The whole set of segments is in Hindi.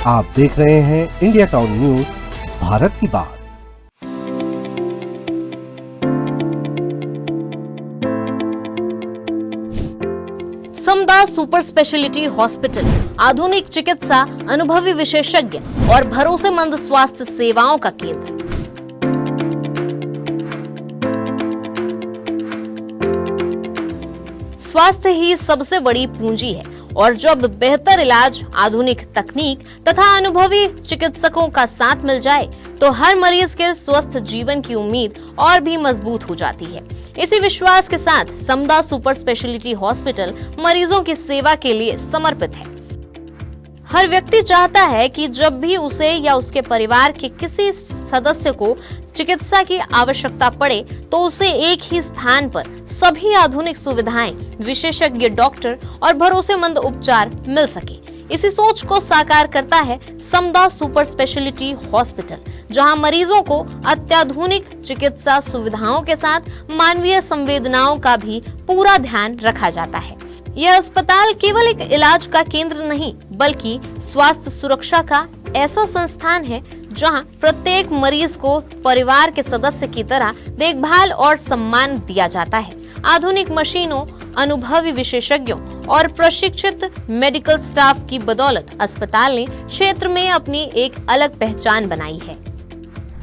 आप देख रहे हैं इंडिया टाउन न्यूज, भारत की बात। समदा सुपर स्पेशलिटी हॉस्पिटल आधुनिक चिकित्सा, अनुभवी विशेषज्ञ और भरोसेमंद स्वास्थ्य सेवाओं का केंद्र। स्वास्थ्य ही सबसे बड़ी पूंजी है और जब बेहतर इलाज, आधुनिक तकनीक तथा अनुभवी चिकित्सकों का साथ मिल जाए तो हर मरीज के स्वस्थ जीवन की उम्मीद और भी मजबूत हो जाती है। इसी विश्वास के साथ समदा सुपर स्पेशलिटी हॉस्पिटल मरीजों की सेवा के लिए समर्पित है। हर व्यक्ति चाहता है कि जब भी उसे या उसके परिवार के किसी सदस्य को चिकित्सा की आवश्यकता पड़े तो उसे एक ही स्थान पर सभी आधुनिक सुविधाएं, विशेषज्ञ डॉक्टर और भरोसेमंद उपचार मिल सके। इसी सोच को साकार करता है समदा सुपर स्पेशलिटी हॉस्पिटल, जहां मरीजों को अत्याधुनिक चिकित्सा सुविधाओं के साथ मानवीय संवेदनाओं का भी पूरा ध्यान रखा जाता है। यह अस्पताल केवल एक इलाज का केंद्र नहीं, बल्कि स्वास्थ्य सुरक्षा का ऐसा संस्थान है जहां प्रत्येक मरीज को परिवार के सदस्य की तरह देखभाल और सम्मान दिया जाता है। आधुनिक मशीनों, अनुभवी विशेषज्ञों और प्रशिक्षित मेडिकल स्टाफ की बदौलत अस्पताल ने क्षेत्र में अपनी एक अलग पहचान बनाई है।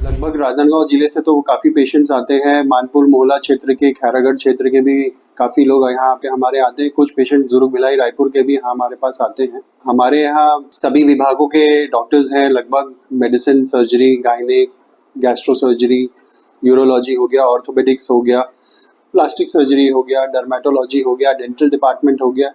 लगभग राजनांदगांव जिले से तो काफी पेशेंट्स आते हैं। मानपुर मोहल्ला क्षेत्र के, खैरागढ़ क्षेत्र के भी काफी लोग यहाँ पे हमारे आते हैं। कुछ पेशेंट दुर्ग भिलाई रायपुर के भी हमारे पास आते हैं। हमारे यहाँ सभी विभागों के डॉक्टर्स हैं। लगभग medicine, surgery, gynaec, gastro surgery, urology हो गया, ऑर्थोपेडिक्स हो गया, प्लास्टिक सर्जरी हो गया, डर्मेटोलॉजी हो गया, डेंटल डिपार्टमेंट हो गया।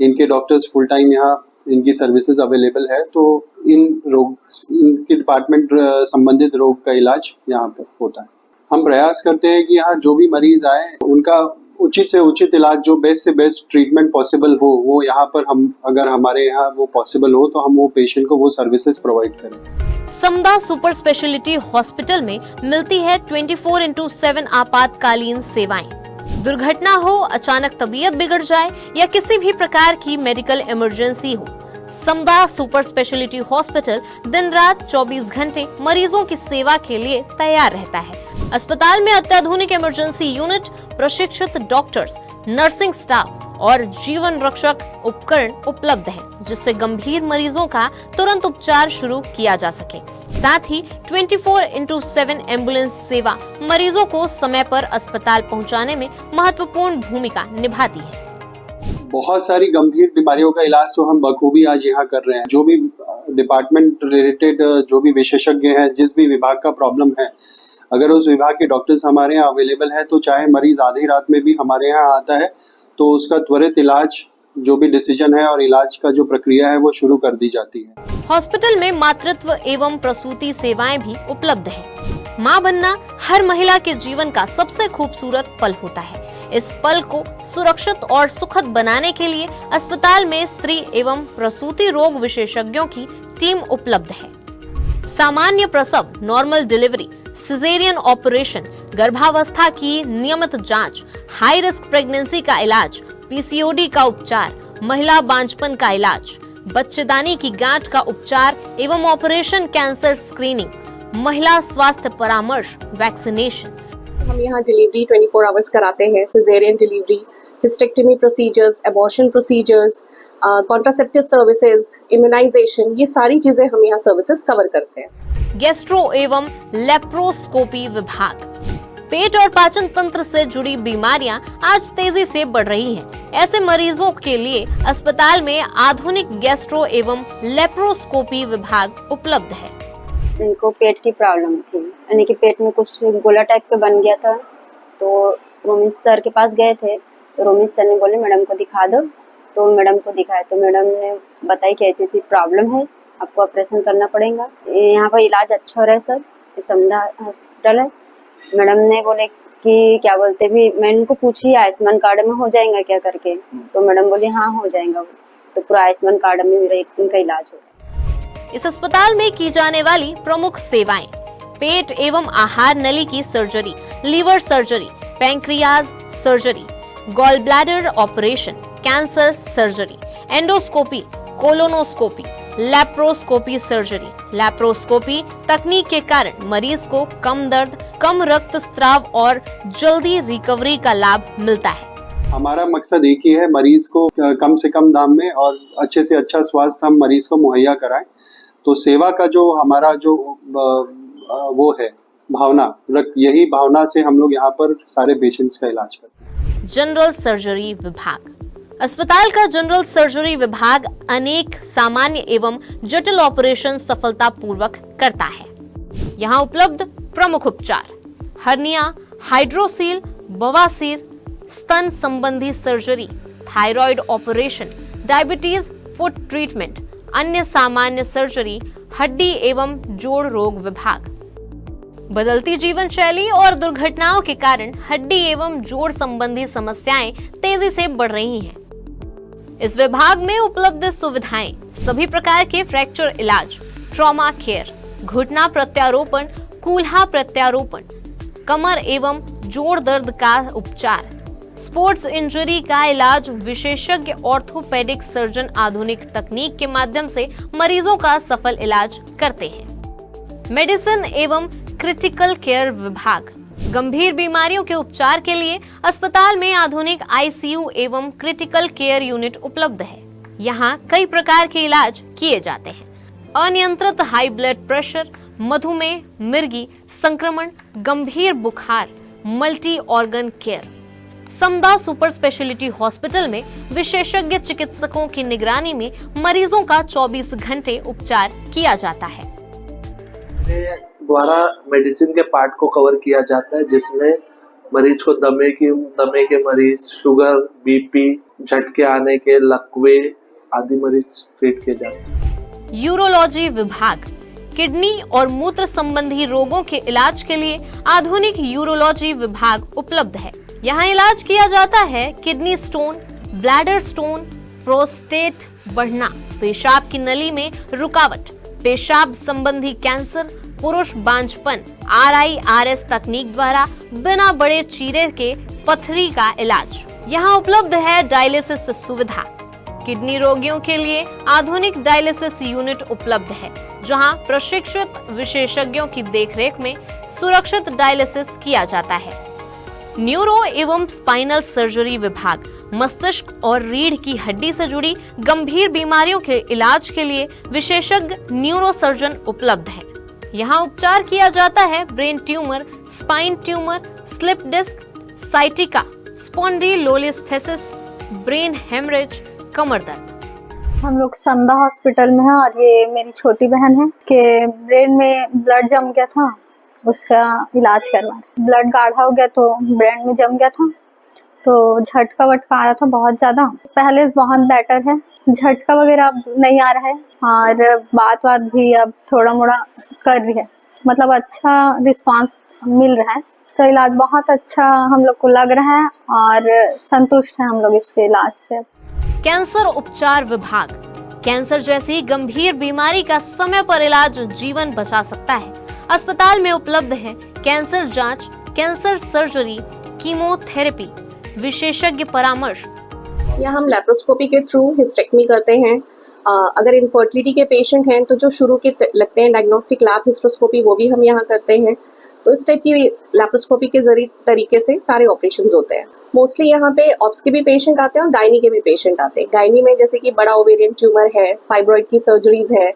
इनके डॉक्टर्स फुल टाइम यहाँ इनकी सर्विसेज अवेलेबल है। तो इनके डिपार्टमेंट संबंधित रोग का इलाज यहाँ पर होता है। हम प्रयास करते हैं कि यहाँ जो भी मरीज आए उनका उचित से उचित इलाज, जो बेस्ट से बेस्ट ट्रीटमेंट पॉसिबल हो, वो यहाँ पर हम अगर हमारे यहाँ वो पॉसिबल हो तो हम वो पेशेंट को वो सर्विसेज प्रोवाइड करें। समदा सुपर स्पेशलिटी हॉस्पिटल में मिलती है 24/7 आपातकालीन सेवाएं। दुर्घटना हो, अचानक तबीयत बिगड़ जाए या किसी भी प्रकार की मेडिकल इमरजेंसी हो, समदा सुपर स्पेशलिटी हॉस्पिटल दिन रात 24 घंटे मरीजों की सेवा के लिए तैयार रहता है। अस्पताल में अत्याधुनिक इमरजेंसी यूनिट, प्रशिक्षित डॉक्टर्स, नर्सिंग स्टाफ और जीवन रक्षक उपकरण उपलब्ध है, जिससे गंभीर मरीजों का तुरंत उपचार शुरू किया जा सके। साथ ही 24/7 एम्बुलेंस सेवा मरीजों को समय पर अस्पताल पहुंचाने में महत्वपूर्ण भूमिका निभाती है। बहुत सारी गंभीर बीमारियों का इलाज तो हम बखूबी आज यहाँ कर रहे हैं। जो भी डिपार्टमेंट रिलेटेड, जो भी विशेषज्ञ हैं, जिस भी विभाग का प्रॉब्लम है, अगर उस विभाग के डॉक्टर्स हमारे यहाँ अवेलेबल है तो चाहे मरीज आधी रात में भी हमारे यहाँ आता है तो उसका त्वरित इलाज, जो भी डिसीजन है और इलाज का जो प्रक्रिया है वो शुरू कर दी जाती है। हॉस्पिटल में मातृत्व एवं प्रसूति सेवाएं भी उपलब्ध है। माँ बनना हर महिला के जीवन का सबसे खूबसूरत पल होता है। इस पल को सुरक्षित और सुखद बनाने के लिए अस्पताल में स्त्री एवं प्रसूति रोग विशेषज्ञों की टीम उपलब्ध है। सामान्य प्रसव, नॉर्मल डिलीवरी, सिजेरियन ऑपरेशन, गर्भावस्था की नियमित जांच, हाई रिस्क प्रेगनेंसी का इलाज, पीसीओडी का उपचार, महिला बांझपन का इलाज, बच्चेदानी की गांठ का उपचार एवं ऑपरेशन कैंसर स्क्रीनिंग, महिला स्वास्थ्य परामर्श, वैक्सीनेशन। हम यहाँ डिलीवरी 24 आवर्स कराते हैं। Caesarean delivery, hysterectomy procedures, abortion procedures, contraceptive services, immunisation, ये सारी चीजें हम यहाँ सर्विसेज कवर करते हैं। गैस्ट्रो एवं लेप्रोस्कोपी विभाग, पेट और पाचन तंत्र से जुड़ी बीमारियां आज तेजी से बढ़ रही हैं। ऐसे मरीजों के लिए अस्पताल में आधुनिक गैस्ट्रो एवं लेप्रोस्कोपी विभाग उपलब्ध है। इनको पेट की प्रॉब्लम थी, यानी कि पेट में कुछ गोला टाइप का बन गया था। तो रोमिस सर के पास गए थे तो रोमिस सर ने बोले मैडम को दिखा दो। तो मैडम को दिखाया तो मैडम ने बताई कि ऐसी ऐसी प्रॉब्लम है, आपको ऑपरेशन करना पड़ेगा। यहाँ पर इलाज अच्छा हो रहा है सर, ये समदा हॉस्पिटल है। मैडम ने बोले कि क्या बोलते भी, मैं इनको पूछी आयुष्मान कार्ड में हो जाएगा क्या करके, तो मैडम बोली हाँ हो जाएगा। तो पूरा आयुष्मान कार्ड में मेरा इनका इलाज हो। इस अस्पताल में की जाने वाली प्रमुख सेवाएं: पेट एवं आहार नली की surgery, liver surgery, pancreas surgery, gall bladder operation, cancer surgery, endoscopy, colonoscopy, laparoscopy surgery. Laparoscopy तकनीक के कारण मरीज को कम दर्द, कम रक्तस्राव और जल्दी रिकवरी का लाभ मिलता है। हमारा मकसद एक ही है, मरीज को कम से कम दाम में और अच्छे से अच्छा स्वास्थ्य हम मरीज को मुहैया कराएं। तो सेवा का जो हमारा जो वो है भावना, यही भावना से हम लोग यहाँ पर सारे पेशेंट्स का इलाज करते हैं। जनरल सर्जरी विभाग। अस्पताल का जनरल सर्जरी विभाग अनेक सामान्य एवं जटिल ऑपरेशन सफलतापूर्वक करता है। यहाँ उपलब्ध प्रमुख उपचार: हर्निया, हाइड्रोसील, बवासीर, स्तन संबंधी surgery, thyroid operation, diabetes, foot treatment, अन्य सामान्य सर्जरी, हड्डी एवं जोड़ रोग विभाग। बदलती जीवन शैली और दुर्घटनाओं के कारण हड्डी एवं जोड़ संबंधी समस्याएं तेजी से बढ़ रही हैं। इस विभाग में उपलब्ध सुविधाएं: सभी प्रकार के फ्रैक्चर इलाज, ट्रॉमा केयर, घुटना प्रत्यारोपण, कूल्हा प्रत्यारोपण, कमर एवं जोड़ दर्द का उपचार, स्पोर्ट्स इंजरी का इलाज, विशेषज्ञ ऑर्थोपेडिक सर्जन आधुनिक तकनीक के माध्यम से मरीजों का सफल इलाज करते हैं। मेडिसिन एवं क्रिटिकल केयर विभाग। गंभीर बीमारियों के उपचार के लिए अस्पताल में आधुनिक आईसीयू एवं क्रिटिकल केयर यूनिट उपलब्ध है। यहाँ कई प्रकार के इलाज किए जाते हैं: अनियंत्रित हाई ब्लड प्रेशर, मधुमेह, मिर्गी, संक्रमण, गंभीर बुखार, multi organ care. Samda super speciality hospital में विशेषज्ञ चिकित्सकों की निगरानी में मरीजों का 24 घंटे उपचार किया जाता है। द्वारा मेडिसिन के पार्ट को कवर किया जाता है, जिसमें मरीज को दमे के मरीज, शुगर, बीपी, झटके आने के, लकवे आदि मरीज ट्रीट किए जाते हैं। यूरोलॉजी विभाग। किडनी और मूत्र संबंधी रोगों के इलाज के लिए आधुनिक यूरोलॉजी विभाग उपलब्ध है। यहाँ इलाज किया जाता है kidney stone, bladder stone, prostate बढ़ना, पेशाब की नली में रुकावट, पेशाब संबंधी कैंसर, पुरुष बांझपन, RIRS तकनीक द्वारा बिना बड़े चीरे के पथरी का इलाज। यहाँ उपलब्ध है डायलिसिस सुविधा। किडनी रोगियों के लिए आधुनिक डायलिसिस यूनिट उपलब्ध है, जहाँ प्रशिक्षित विशेषज्ञों की देखरेख में सुरक्षित डायलिसिस किया जाता है। न्यूरो एवं स्पाइनल सर्जरी विभाग। मस्तिष्क और रीढ़ की हड्डी से जुड़ी गंभीर बीमारियों के इलाज के लिए विशेषज्ञ न्यूरो सर्जन उपलब्ध है। यहाँ उपचार किया जाता है brain tumour, spine tumour, slip disc, sciatica, spondylolisthesis, brain haemorrhage, कमर दर्द। हम लोग समदा हॉस्पिटल में हैं और ये मेरी छोटी बहन है कि ब्रेन में ब्लड जम गया था, उसका इलाज करवा। ब्लड गाढ़ा हो गया तो ब्रेन में जम गया था, तो झटका वटका आ रहा था बहुत ज्यादा। पहले बहुत बेटर है, झटका वगैरह अब नहीं आ रहा है और बात भी अब थोड़ा मोड़ा कर रही है, मतलब अच्छा रिस्पांस मिल रहा है। इसका इलाज बहुत अच्छा हम लोग को लग रहा है और संतुष्ट है हम लोग इसके इलाज से। कैंसर उपचार विभाग। कैंसर जैसी गंभीर बीमारी का समय पर इलाज जीवन बचा सकता है। अस्पताल में उपलब्ध है कैंसर जांच, कैंसर सर्जरी, कीमोथेरेपी, विशेषज्ञ परामर्श। या हम लैप्रोस्कोपी के थ्रू हिस्टेक्टमी करते हैं। अगर इनफर्टिलिटी के पेशेंट हैं तो जो शुरू के लगते हैं डायग्नोस्टिक लैब हिस्ट्रोस्कोपी, वो भी हम यहाँ करते हैं। तो इस टाइप की लैप्रोस्कोपी के जरिए तरीके से सारे ऑपरेशंस होते हैं। मोस्टली यहाँ पे ऑप्स के भी पेशेंट आते हैं और गायनी के भी पेशेंट आते हैं। गायनी में जैसे कि बड़ा ओवेरियन ट्यूमर है, फाइब्रॉइड की सर्जरीज है,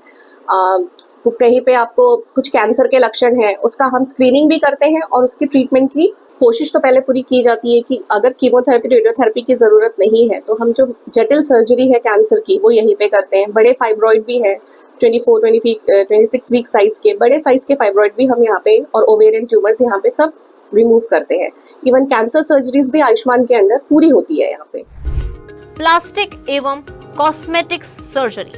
कहीं पे आपको कुछ कैंसर के लक्षण है, उसका हम स्क्रीनिंग भी करते हैं और उसकी ट्रीटमेंट की कोशिश तो पहले पूरी की जाती है कि अगर कीमोथेरेपी, रेडियोथेरेपी की ज़रूरत नहीं है तो हम जो जटिल सर्जरी है कैंसर की वो यहीं पे करते हैं। बड़े फाइब्रॉइड भी है, 26 वीक साइज के बड़े साइज के फाइब्रॉइड भी हम यहाँ पे, और ओवेरियन ट्यूमर्स यहाँ पे सब रिमूव करते हैं। इवन कैंसर सर्जरीज भी आयुष्मान के अंडर पूरी होती है यहाँ पे। प्लास्टिक एवं कॉस्मेटिक्स सर्जरी।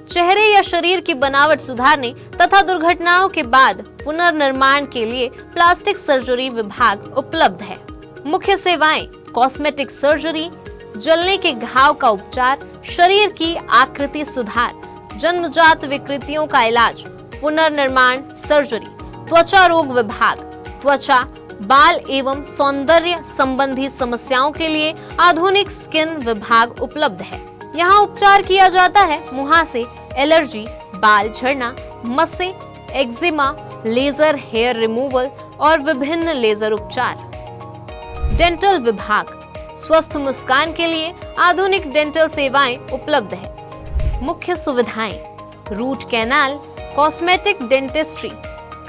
चेहरे या शरीर की बनावट सुधारने तथा दुर्घटनाओं के बाद पुनर्निर्माण के लिए प्लास्टिक सर्जरी विभाग उपलब्ध है। मुख्य सेवाएं: कॉस्मेटिक सर्जरी, जलने के घाव का उपचार, शरीर की आकृति सुधार, जन्मजात विकृतियों का इलाज, पुनर्निर्माण सर्जरी। त्वचा रोग विभाग। त्वचा, बाल एवं सौंदर्य संबंधी समस्याओं के लिए आधुनिक स्किन विभाग उपलब्ध है। यहाँ उपचार किया जाता है मुहासे, एलर्जी, बाल झड़ना, मस्से, एक्जिमा, लेजर हेयर रिमूवल और विभिन्न लेजर उपचार। डेंटल विभाग, स्वस्थ मुस्कान के लिए आधुनिक डेंटल सेवाएं उपलब्ध है। मुख्य सुविधाएं, root canal, cosmetic dentistry,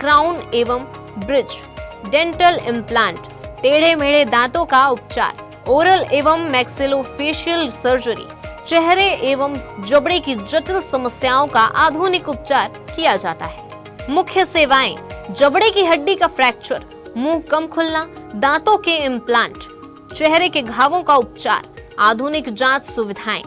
crown एवं ब्रिज, डेंटल इम्प्लांट, टेढ़े मेढ़े दांतों का उपचार, ओरल एवं मैक्सिलोफेशियल सर्जरी, चेहरे एवं जबड़े की जटिल समस्याओं का आधुनिक उपचार किया जाता है। मुख्य सेवाएं, जबड़े की हड्डी का फ्रैक्चर, मुंह कम खुलना, दांतों के इम्प्लांट, चेहरे के घावों का उपचार, आधुनिक जांच सुविधाएं।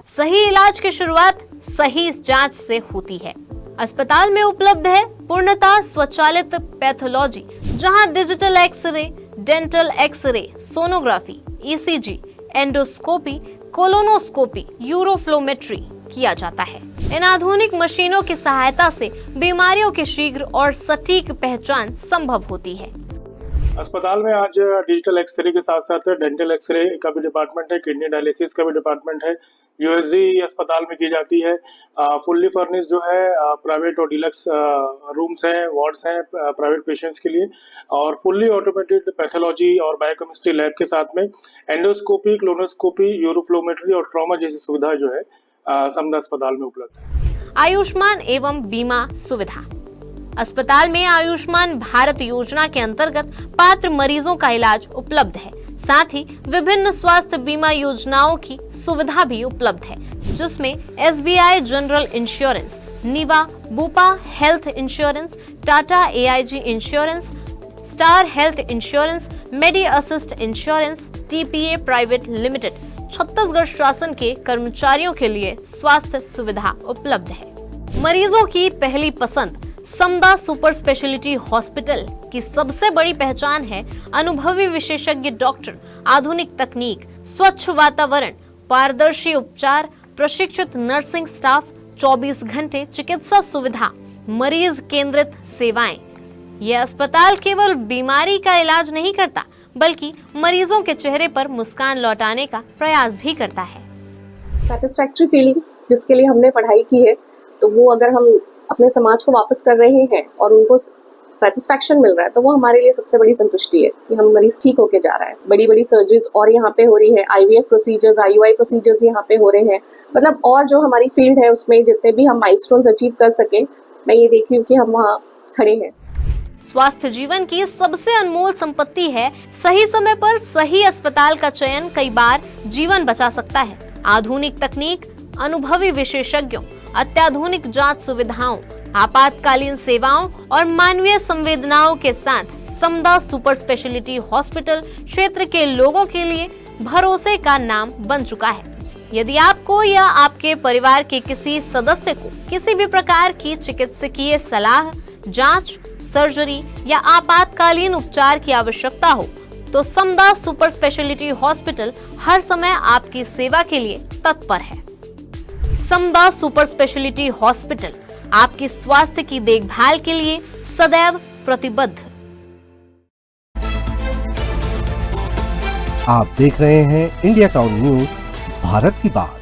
सही इलाज की शुरुआत सही जांच से होती है। अस्पताल में उपलब्ध है पूर्णतः स्वचालित पैथोलॉजी, जहां digital x-ray, dental x-ray, sonography, ECG, endoscopy, colonoscopy, uroflowmetry किया जाता है। इन आधुनिक मशीनों की सहायता से बीमारियों की शीघ्र और सटीक पहचान संभव होती है। अस्पताल में आज डिजिटल एक्सरे के साथ साथ डेंटल एक्सरे का भी डिपार्टमेंट है, किडनी डायलिसिस का भी डिपार्टमेंट है, यूएसजी अस्पताल में की जाती है। फुल्ली फर्निश जो है प्राइवेट और डिलक्स रूम्स हैं, वार्ड्स हैं प्राइवेट पेशेंट्स के लिए, और फुल्ली ऑटोमेटेड पैथोलॉजी और बायोकेमिस्ट्री लैब के साथ में एंडोस्कोपी, क्लोनोस्कोपी, यूरोफ्लोमेट्री और ट्रॉमा जैसी सुविधाएं जो है समदा अस्पताल में उपलब्ध है। आयुष्मान एवं बीमा सुविधा, अस्पताल में आयुष्मान भारत योजना के अंतर्गत पात्र मरीजों का इलाज उपलब्ध है। साथ ही विभिन्न स्वास्थ्य बीमा योजनाओं की सुविधा भी उपलब्ध है, जिसमें SBI general insurance, Niva, Bupa health insurance, Tata AIG insurance, star health insurance, Medi Assist insurance, TPA private limited, Chhattisgarh शासन के कर्मचारियों के लिए स्वास्थ्य सुविधा उपलब्ध है। मरीजों की पहली पसंद समदा सुपर स्पेशलिटी हॉस्पिटल की सबसे बड़ी पहचान है अनुभवी विशेषज्ञ डॉक्टर, आधुनिक तकनीक, स्वच्छ वातावरण, पारदर्शी उपचार, प्रशिक्षित नर्सिंग स्टाफ, 24 घंटे चिकित्सा सुविधा, मरीज केंद्रित सेवाएं। यह अस्पताल केवल बीमारी का इलाज नहीं करता, बल्कि मरीजों के चेहरे पर मुस्कान लौटाने का प्रयास भी करता है। सेटिस्फैक्ट्री फीलिंग जिसके लिए हमने पढ़ाई की है, तो वो अगर हम अपने समाज को वापस कर रहे हैं और उनको सेटिस्फैक्शन मिल रहा है, तो वो हमारे लिए सबसे बड़ी संतुष्टि है कि हम मरीज ठीक होके जा रहा है। बड़ी बड़ी सर्जरीज और यहाँ पे हो रही है, IVF प्रोसीजर्स, IUI प्रोसीजर्स यहाँ पे हो रहे हैं। मतलब और जो हमारी फील्ड है उसमें जितने भी हम माइलस्टोन्स अचीव कर सके, मैं ये देख रही हूँ कि हम वहाँ खड़े हैं। स्वास्थ्य जीवन की सबसे अनमोल संपत्ति है। सही समय पर सही अस्पताल का चयन कई बार जीवन बचा सकता है। आधुनिक तकनीक, अनुभवी विशेषज्ञों, अत्याधुनिक जांच सुविधाओं, आपातकालीन सेवाओं और मानवीय संवेदनाओं के साथ समदा सुपर स्पेशलिटी हॉस्पिटल क्षेत्र के लोगों के लिए भरोसे का नाम बन चुका है। यदि आपको या आपके परिवार के किसी सदस्य को किसी भी प्रकार की चिकित्सकीय सलाह, जांच, सर्जरी या आपातकालीन उपचार की आवश्यकता हो, तो समदा सुपर स्पेशलिटी हॉस्पिटल हर समय आपकी सेवा के लिए तत्पर है। समदा सुपर स्पेशलिटी हॉस्पिटल आपकी स्वास्थ्य की देखभाल के लिए सदैव प्रतिबद्ध। आप देख रहे हैं इंडिया टाउन न्यूज, भारत की बात।